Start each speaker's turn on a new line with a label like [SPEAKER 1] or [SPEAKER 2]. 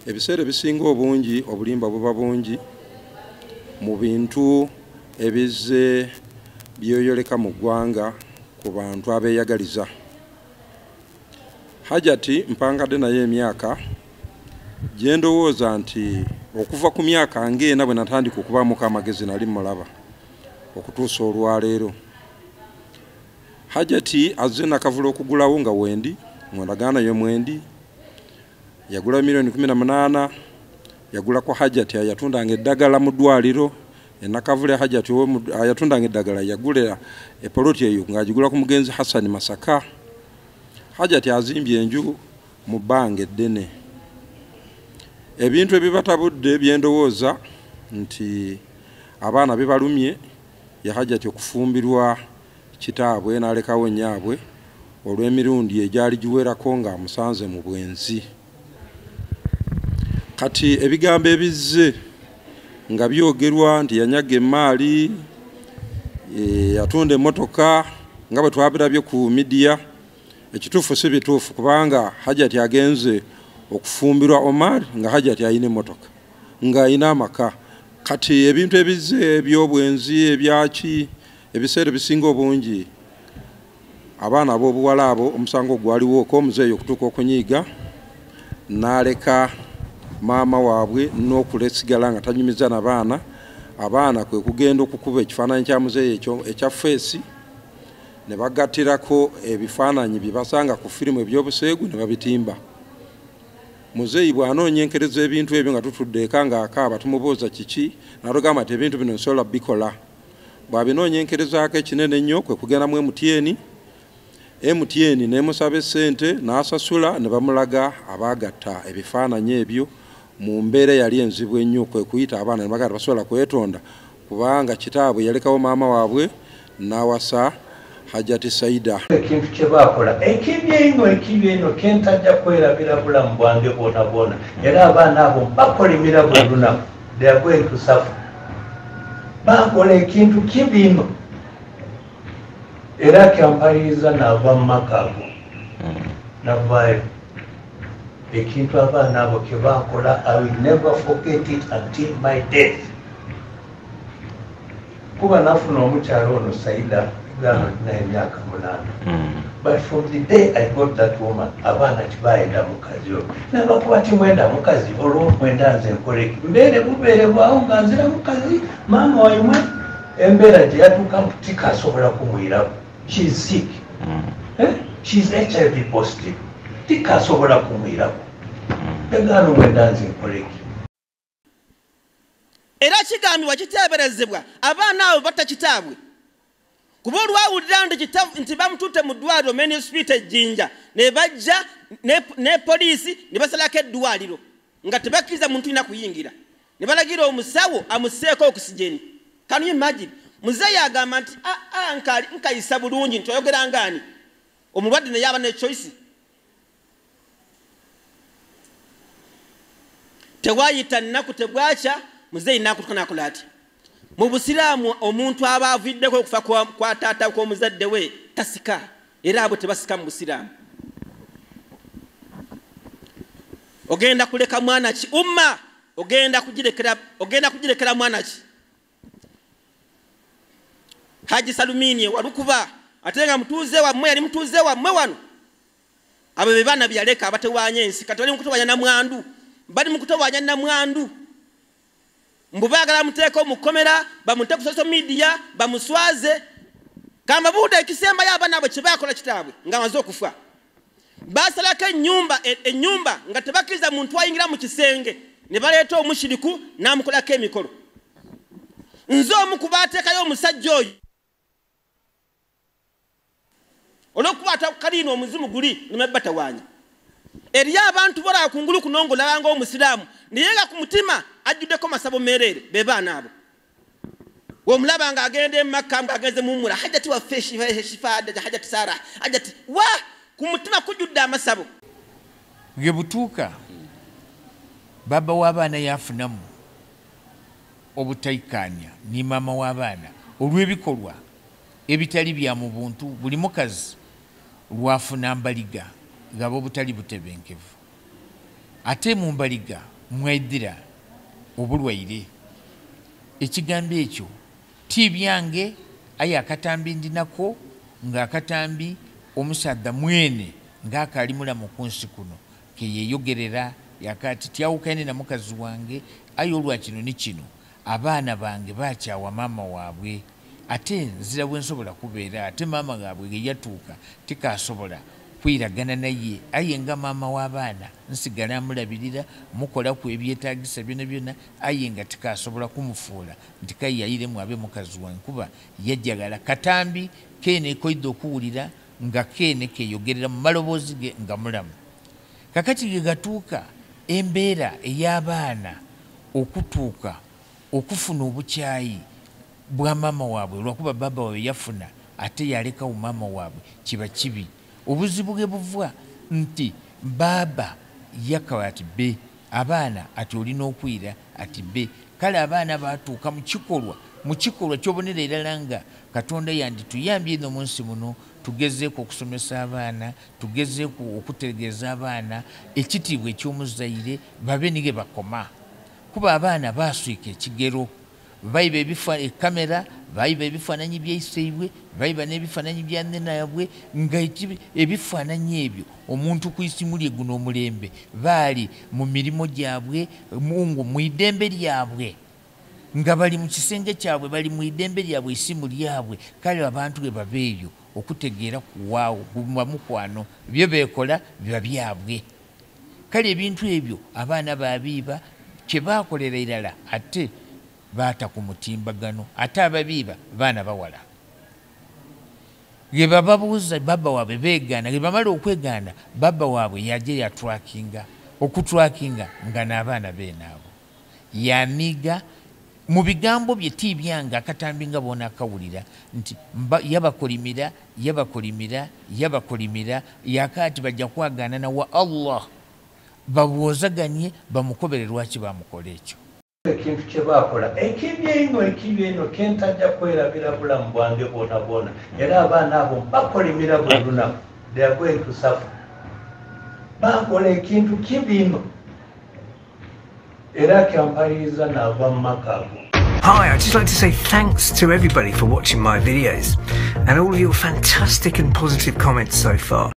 [SPEAKER 1] ebiseera bisinga obungi obulimba buba bungi mu bintu ebizze byoyoleka mu ggwanga ku bantu abeeyagaliza. Hajati mpangadde naye emyaka gye ndowooza nti okuva ku myaka ng'ena bwe natandika okubaamuko amagezi nali mulaba okutuusa olwaleero. Hajati azze nakavula okugulawo nga wendi mwendagaana yo mwendi yagula $18,000 yagula kwa Hajati ayatundanga eddagala mu ddwaliro enakavule Hajati ayatundanga eddagala yagula epoloti eyo ng'agigula ku mugenzi Hassan Masaka. Hajati azimbye enju mu bbanga eddene. Ebintu ebibatabudde byendowooza nti abaana bibalumye ya Hajati okufumbirwa kitaabwe n'alekawo nyaabwe olw'emirundi egyali giwerako nga amusanze mu bwenzi. Kati ebigambo ebizze nga byogerwa nti yanyaga emaali yatunda emmotoka nga bwe twabirabye ku midiya, ekituufu si bituufu kubanga Hajati agenze okufumbirwa Omar nga Hajati ayina emmotoka nga ayina amaka. Kati ebintu ebizze eby'obwenzi ebyaki ebiseera bisinga obungi abaana ab'obuwala abo omusango gwaliwo omuzeeyi okutuuka okunyiiga n'aleka maama waabwe n'okulesigala nga tanyumiza na baana. Abaana kwe kugenda okukuba ekifaananyi kya muzeeyi ekya feesi ne bagattirako ebifaananyi bye basanga ku firimu eby'obuseegu ne babitimba. Muzeeyi bw'anoonyenkereza ebintu ebyo nga tutudde eka ng'akaaba tumubuuza kiki n'atugamba nti ebintu bino nsobola bikola. Bw'abinoonyenkerezaako ekinene ennyo kwe kugenda mu MTN n'emusaba essente n'asasula ne bamulaga abaagatta ebifaananyi ebyo mu mbeera yali enzibu ennyo kwe kuyita abaana ne bagamba basobola kwetonda kubanga kitaabwe yalekawo maama waabwe n'awasa Hajati Saida.
[SPEAKER 2] Ekintu kye baakola ekibi eno kentajja kwerabira bulamu bwange bwona era abaana abo bakolimira buli lunaku they are going to suffer. Bakola ekintu kibi eno era kyampaliriza n'ava mu maka ago navaayo. Ekintu abaana abo kye baakola I will never forget it until my death. Kuba nafuna omukyalo ono Saida emyaka 8. But from the day I got that woman, abaana tibaayenda mukazi oyo. Nabakuba timwenda mukazi olwo mwenda nze nkoleki. Mbeere bubeere bwawo nga nzira mukazi maama waimwe embeera gye yatuukamu tikasobola kumwiramu. She is sick. She is HIV positive. Tikasobola kumwiramu. Egaano mwenda nze nkoleki.
[SPEAKER 3] Era kigambibwa kiteeberezebwa abaana abo batta kitaabwe. Kuba olwawulira nti bamututte mu ddwaliro Main Hospital Jinja ne bajja ne poliisi ne basalako eddwaliro nga tebakkiriza muntu ina kuyingira ne balagira omusawo amuseeko okusijeni. Can you imagine? Muzeeyi agamba nti nkayisa bulungi nti oyogera ngaani omulwadde naye aba ne choice. Tewayita nnaku tebwakya muzeeyi n'akutuka n'akola ati mu Busiraamu omuntu aba aviddeko okufa kwa taata kw'omuzadde we tasika era abo tebasika mu Busiraamu. Ogenda kuleka mwana ki umma ogenda kugirekera mwana ki? Haji Salumini walukuba ate nga mutuuze wammwe yali mutuuze wammwe wano. Abo be baana byaleka abatewanya ensi kati bali mu kutowanya namwandu bali mu kutowanya namwandu. Mbubagala muteeko mukomera bamute ku social media bamuswaze kama buda ekisemba y'abaana abo kyebakola kitaabwe nga amaze okufa. Basalako ennyumba nga tebakkiriza muntu ayingira mu kisenge ne baleeta omushiriku n'amukolako emikolo. Nze omu ku baateekayo omusajja oyo olw'okubaata kaliino omuzimu guli ne batawaanya. Eri abantu bora kungulu kunongola nga omusiraamu naye nga ku mutima ajjuddeko masabo merere be baana abo. Womulaba nga agende mu Makka nga agenze mu Umura Hajati wa Shifada Hajati Sara Hajati wa ku mutima kujjudde amasabo.
[SPEAKER 4] Bwe butuuka baba w'abaana yafunamu obutaikanya ni maama w'abaana olw'ebikolwa ebitali bya mu buntu. Buli mukazi lwafuna mbaliga ngabo butali butebenkevu. ate mu mbaliga mweddira obulwaire ekigambo ekyo ti byange aye akatambi ndinako ng'akatambi omusaadha mwene ng'akali mulamu ku nsi kuno keyeeyogerera yakati tyawukane na mukazi wange aye olwa kino ne kino abaana bange bakyawa maama waabwe ate nzira bwe nsobola kubeera ate maama gaabwe geyatuuka tikasobola kwiragana naye aye nga maama w'abaana nsigala amulabirira mukolaku ebyetaagisa byonna byonna aye nga tikasobola kumufuula nti kayeyayiremu abe mukazi wange kuba yajjagala katambi keene koidde okuwulira nga keene keeyogerera mu maloboozi ge nga mulamu kakati ge gatuuka embeera ey'abaana okutuuka okufuna obukyayi bwa maama waabwe lwakuba baba waabwe yafuna ate yalekawo maama waabwe kiba kibi obuzibu bwe buva nti baba yakawa ati be abaana ati olina okwira ati be kale abaana batuuka mu kikolwa kyobonera erala nga katonda yandituyambye eno mu nsi muno tugezeeko okusomesa abaana tugezeeko okutegeeza abaana ekitiibwa eky'omuzaire babe nige bakoma kuba abaana baswika ekigero bayiba ekamera bayiba ebifaananyi byayiseibwe bayiba n'ebifaananyi bya nena yabwe nga ebifaananyi ebyo omuntu ku isimu lye guno omulembe baali mu mirimu gyabwe mu idembe lyabwe nga bali mu kisenge kyabwe bali mu idembe lyabwe isimu lyabwe kale abantu bwe babeeyo okutegeera kuwaawo mukwano byo beekola biba byabwe kale ebintu ebyo abaana babiiba kye baakolera irala ate baata ku mutimbagano ate ababiiba baana bawala ge bababuuza baba waabwe beegaana ge bamala okwegaana baba waabwe yajja yatwakinga okutwakinga nga n'abaana beenaabo yamiga mu bigambo bye ti byange akatambi nga boona akawulira nti yabakolimira yakaati bajja kwagaana nawa Allah babuuzaganye bamukobere lwaki bamukola ekyo
[SPEAKER 2] ekintu kye baakola ekibi eno kentajja kwerabira bulamu bwange bwona bwona era abaana abo bakolimira buli lunaku they are going to suffer baakola ekintu kibi ino era kyampaliriza n'ava mu maka ago.
[SPEAKER 5] Hi, I'd just like to say thanks to everybody for watching my videos and all of your fantastic and positive comments so far.